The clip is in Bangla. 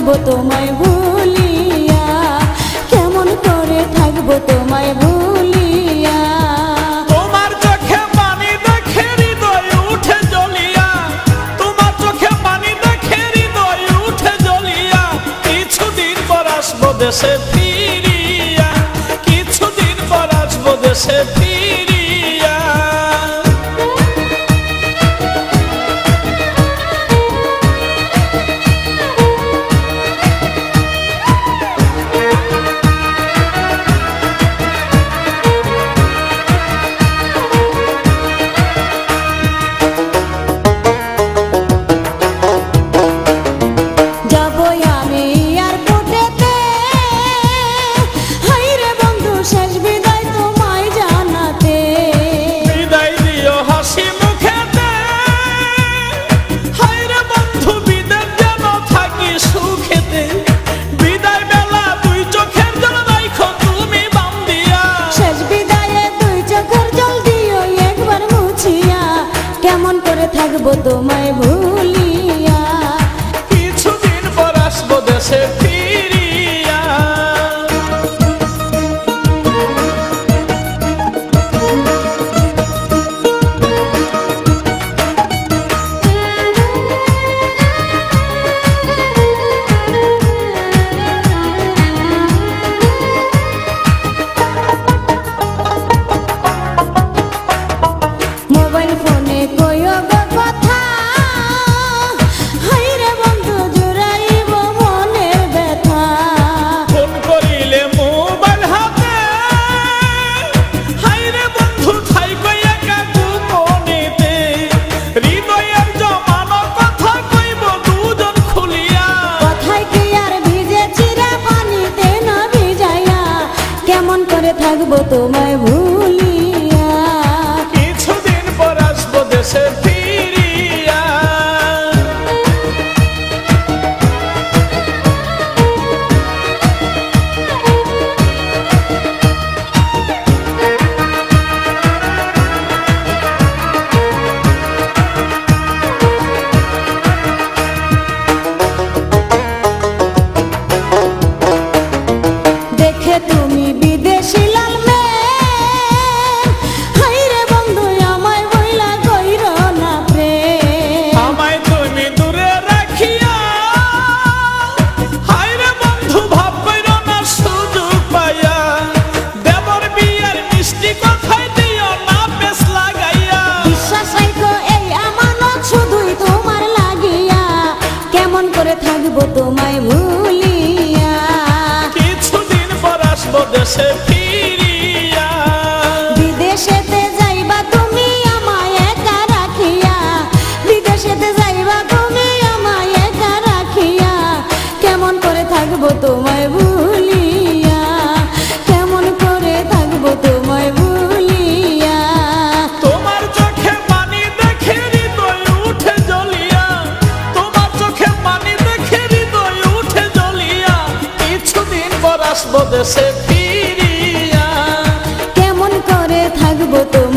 থাকবো তোমায় ভুলিয়া, কেমন করে থাকবো তোমায় ভুলিয়া। তোমার চোখে পানি দেখে হৃদয় উঠে জ্বলিয়া, তোমার চোখে পানি দেখে হৃদয় উঠে জ্বলিয়া। কিছুদিন পর আসবো দেশে ফিরিয়া, কিছুদিন পর আসবো দেশে ফিরিয়া। কেমন করে থাকবো তোমায় ভুলিয়া, কিছুদিন পর আসবো দেশে ফিরিয়া। মোবাইল ফোনে কইও গো কথা, হাইরে বন্ধু জুড়াইব মনের ব্যথা। ফোন করিলে মোবাইল হাতে, হাইরে বন্ধু থাইকো একা গোপনেতে। হৃদয়ের জমানো কথা কইব দুজন খুলিয়া, কথায় কি আর ভিজে চিরা পানিতে না ভিজাইয়া, কেমন করে থাকবো তোমায় ভুলিয়া, কিছুদিন পর আসবো দেশে ফিরিয়া। দেখে তুমি বিদেশি লাল মেয়ে, হাইরে বন্ধু আমায় বইলা কইর না প্রেম। আমায় তুমি দূরে রাখিয়া, হায়রে বন্ধু ভাব কইরো না সুযোগ পাইয়া। দেবর বিয়ার মিষ্টি কথাই দিও না বেশ লাগাইয়া। বিশ্বাস রাখো এই আমানত শুধুই তোমার লাগিয়া, কেমন করে থাকবো তোমায় ভুলিয়া, কিছুদিন পর আসবো দেশে ফিরিয়া। বিদেশেতে যাইবা তুমি আমায় একা রাখিয়া, বিদেশেতে যাইবা তুমি আমায় একা রাখিয়া, কেমন করে থাকবো তোমায় ভুলিয়া, কেমন করে থাকবো তোমায় ভুলিয়া। তোমার চোখে পানি দেখে হৃদয় উঠে জ্বলিয়া, তোমার চোখে পানি দেখে হৃদয় উঠে জ্বলিয়া। কিছুদিন পর আসবো দেশে ফিরিয়া, কেমন করে থাকবো তোমায়